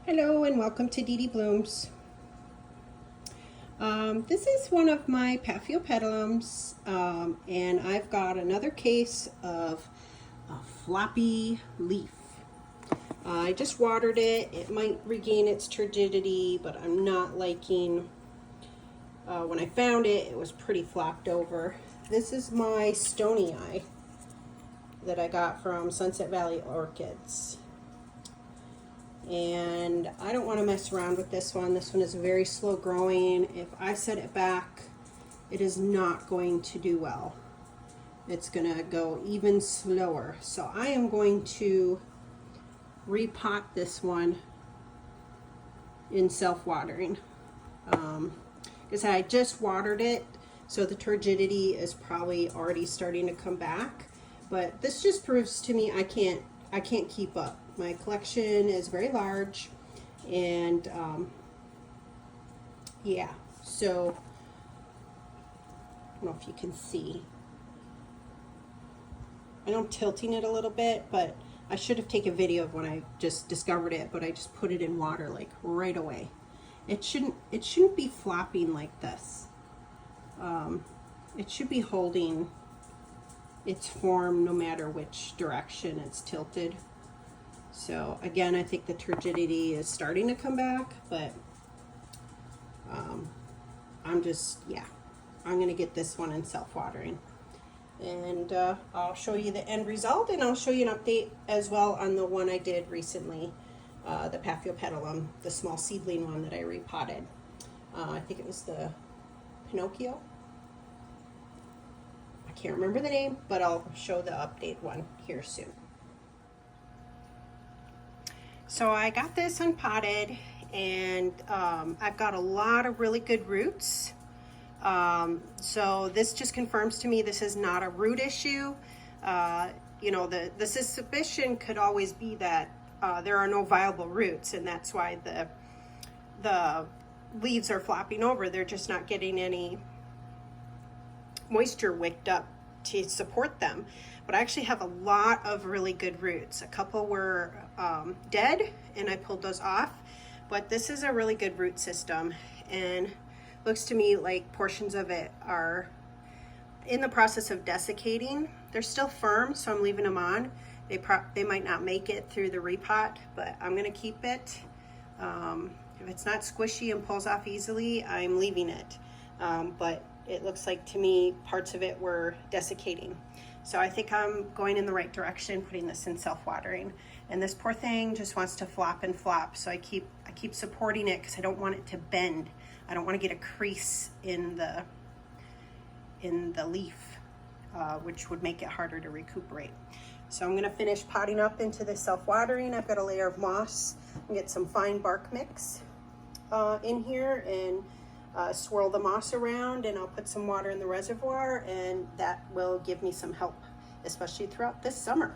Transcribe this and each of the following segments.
Hello and welcome to Dee Dee Blooms. This is one of my Paphiopedilums, and I've got another case of a floppy leaf. I just watered it. It might regain its turgidity, but I'm not liking, when I found it, it was pretty flopped over. This is my stonei that I got from Sunset Valley Orchids. And I don't want to mess around with this one. This one is very slow growing. If I set it back, it is not going to do well. It's going to go even slower. So I am going to repot this one in self-watering. Because I just watered it, so the turgidity is probably already starting to come back. But this just proves to me I can't keep up. My collection is very large, and yeah, so I don't know if you can see. I know I'm tilting it a little bit, but I should have taken a video of when I just discovered it, but I just put it in water like right away. It shouldn't be flopping like this. It should be holding its form no matter which direction it's tilted. So again, I think the turgidity is starting to come back, but I'm going to get this one in self-watering. And I'll show you the end result, and I'll show you an update as well on the one I did recently, the Paphiopedilum, the small seedling one that I repotted. I think it was the Pinocchio. I can't remember the name, but I'll show the update one here soon. So I got this unpotted, and I've got a lot of really good roots. So this just confirms to me this is not a root issue. You know, the suspicion could always be that there are no viable roots, and that's why the leaves are flopping over. They're just not getting any moisture wicked up to support them. But I actually have a lot of really good roots. A couple were dead, and I pulled those off, but this is a really good root system, and looks to me like portions of it are in the process of desiccating. They're still firm, so I'm leaving them on. They might not make it through the repot, but I'm gonna keep it. If it's not squishy and pulls off easily, I'm leaving it. But it looks like to me parts of it were desiccating. So I think I'm going in the right direction, putting this in self-watering. And this poor thing just wants to flop and flop. So I keep supporting it because I don't want it to bend. I don't want to get a crease in the leaf, which would make it harder to recuperate. So I'm gonna finish potting up into the self-watering. I've got a layer of moss and get some fine bark mix in here, and swirl the moss around, and I'll put some water in the reservoir, and that will give me some help, especially throughout this summer.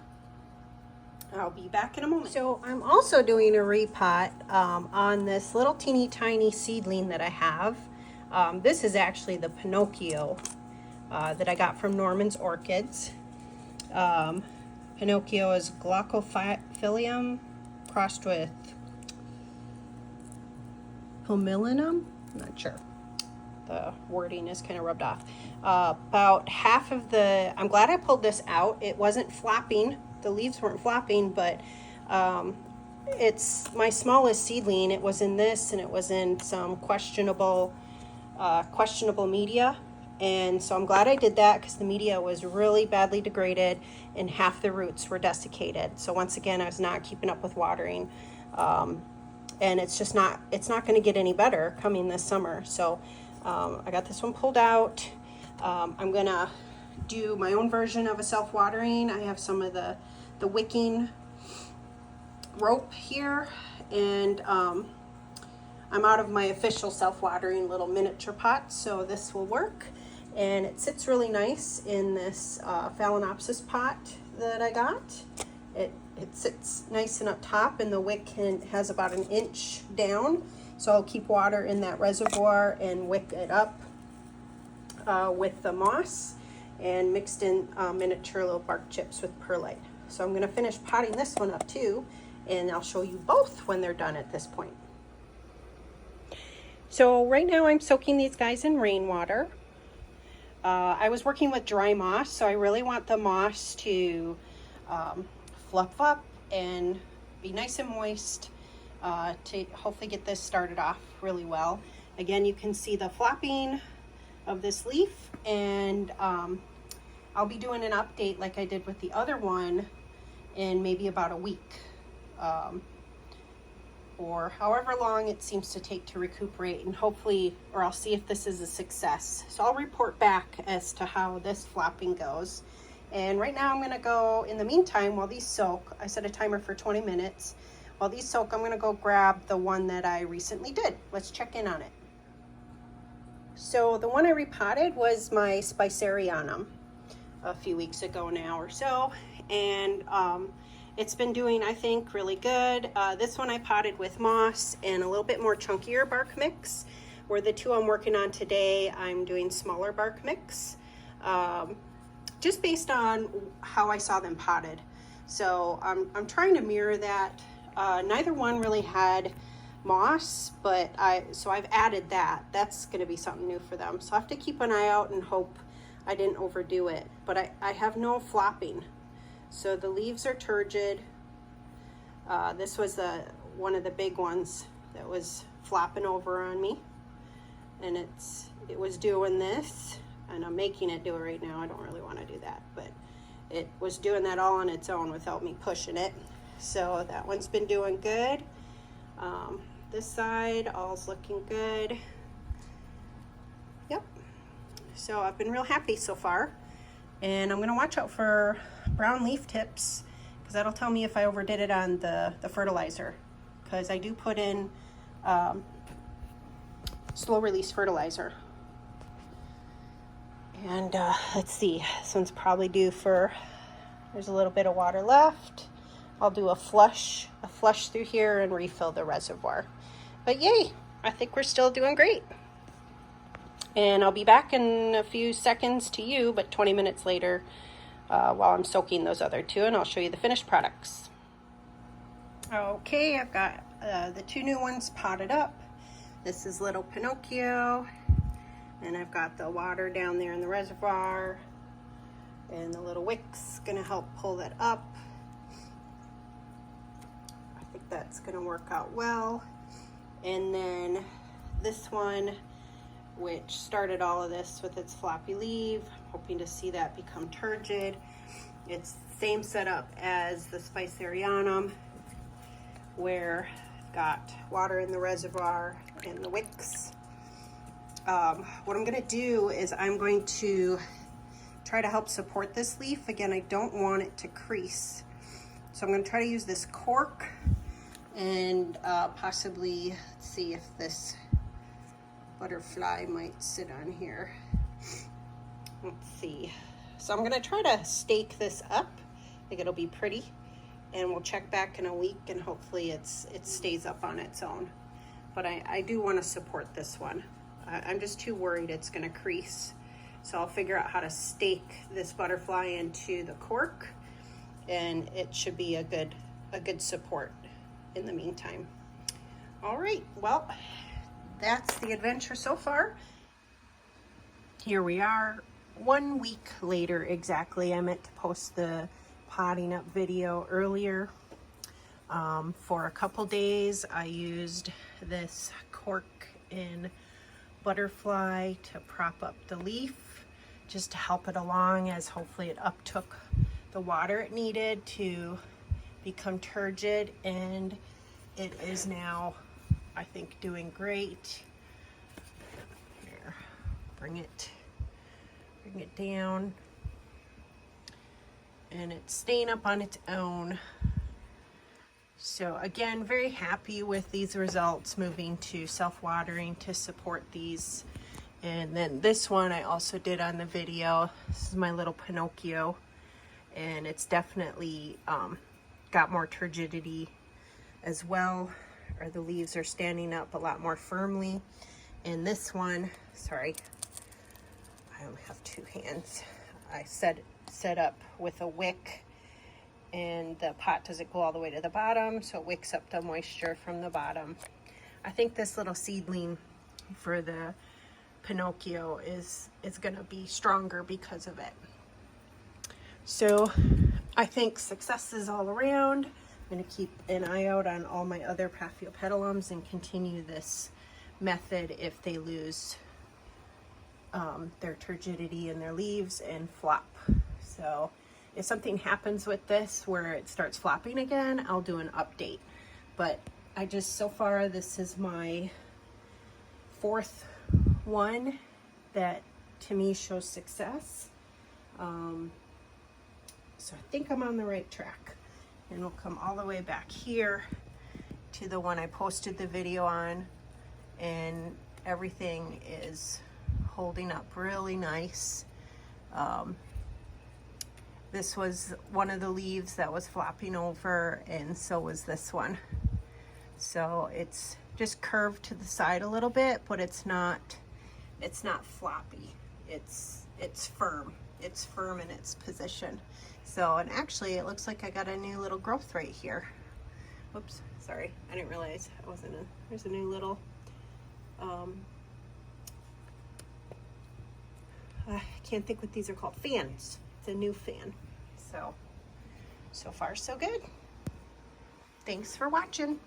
I'll be back in a moment. So I'm also doing a repot on this little teeny tiny seedling that I have. This is actually the Pinocchio that I got from Norman's Orchids. Pinocchio is Paphiopedilum crossed with Paphiopedilum. I'm not sure. The wording is kind of rubbed off. About half of the, I'm glad I pulled this out. It wasn't flopping. The leaves weren't flopping, but it's my smallest seedling. It was in this, and it was in some questionable media. And so I'm glad I did that, because the media was really badly degraded and half the roots were desiccated. So once again, I was not keeping up with watering. And it's not going to get any better coming this summer. So I got this one pulled out. I'm going to do my own version of a self-watering. I have some of the wicking rope here, and I'm out of my official self-watering little miniature pot, so this will work. And it sits really nice in this Phalaenopsis pot that I got. It sits nice and up top, and the wick has about an inch down. So I'll keep water in that reservoir and wick it up with the moss, and mixed in miniature little bark chips with perlite. So I'm going to finish potting this one up too, and I'll show you both when they're done at this point. So right now I'm soaking these guys in rainwater. I was working with dry moss, so I really want the moss to fluff up and be nice and moist to hopefully get this started off really well. Again, you can see the flapping of this leaf, and I'll be doing an update like I did with the other one in maybe about a week, or however long it seems to take to recuperate, and hopefully, or I'll see if this is a success. So I'll report back as to how this flapping goes. And right now I'm gonna go, in the meantime, while these soak, I set a timer for 20 minutes. While these soak, I'm gonna go grab the one that I recently did. Let's check in on it. So the one I repotted was my spicerianum a few weeks ago now or so, and it's been doing, I think, really good. This one I potted with moss and a little bit more chunkier bark mix, where the two I'm working on today, I'm doing smaller bark mix, just based on how I saw them potted. So I'm trying to mirror that. Neither one really had moss, but so I've added that. That's going to be something new for them. So I have to keep an eye out and hope I didn't overdo it. But I have no flopping. So the leaves are turgid. This was one of the big ones that was flopping over on me, and it was doing this, and I'm making it do it right now. I don't really want to do that, but it was doing that all on its own without me pushing it. So that one's been doing good. This side, all's looking good. Yep. So I've been real happy so far. And I'm going to watch out for brown leaf tips, because that'll tell me if I overdid it on the fertilizer. Because I do put in slow release fertilizer. And let's see, this one's probably due for, there's a little bit of water left. I'll do a flush through here and refill the reservoir. But yay, I think we're still doing great. And I'll be back in a few seconds to you, but 20 minutes later, while I'm soaking those other two, and I'll show you the finished products. Okay, I've got the two new ones potted up. This is little Pinocchio, and I've got the water down there in the reservoir, and the little wick's gonna help pull that up. I think that's gonna work out well. And then this one, which started all of this with its floppy leaf, hoping to see that become turgid. It's the same setup as the spicerianum, where I've got water in the reservoir and the wicks. What I'm gonna do is I'm going to try to help support this leaf. Again, I don't want it to crease. So I'm gonna try to use this cork and possibly see if this butterfly might sit on here. Let's see. So I'm gonna try to stake this up. I think it'll be pretty, and we'll check back in a week, and hopefully it stays up on its own. But I do want to support this one. I'm just too worried it's gonna crease. So I'll figure out how to stake this butterfly into the cork, and it should be a good support in the meantime. All right, well, that's the adventure so far. Here we are, 1 week later exactly. I meant to post the potting up video earlier. For a couple days, I used this cork and butterfly to prop up the leaf, just to help it along, as hopefully it uptook the water it needed to become turgid, and it is now, I think, doing great. Here, bring it down, and it's staying up on its own. So again, very happy with these results, moving to self-watering to support these. And then this one I also did on the video. This is my little Pinocchio, and it's definitely got more turgidity as well, or the leaves are standing up a lot more firmly. And this one, sorry, I only have two hands. I set up with a wick and the pot doesn't go all the way to the bottom, so it wicks up the moisture from the bottom. I think this little seedling for the Pinocchio is gonna be stronger because of it. So I think successes all around. I'm gonna keep an eye out on all my other Paphiopedilums and continue this method if they lose their turgidity in their leaves and flop. So if something happens with this where it starts flopping again, I'll do an update. But I just, so far, this is my 4th one that to me shows success. So I think I'm on the right track. And we'll come all the way back here to the one I posted the video on, and everything is holding up really nice. This was one of the leaves that was flopping over, and so was this one. So it's just curved to the side a little bit, but it's not floppy. It's firm. It's firm in its position. So, and actually it looks like I got a new little growth right here. Whoops, sorry. I didn't realize I wasn't in. There's a new little, I can't think what these are called. Fans. It's a new fan. So far so good. Thanks for watching.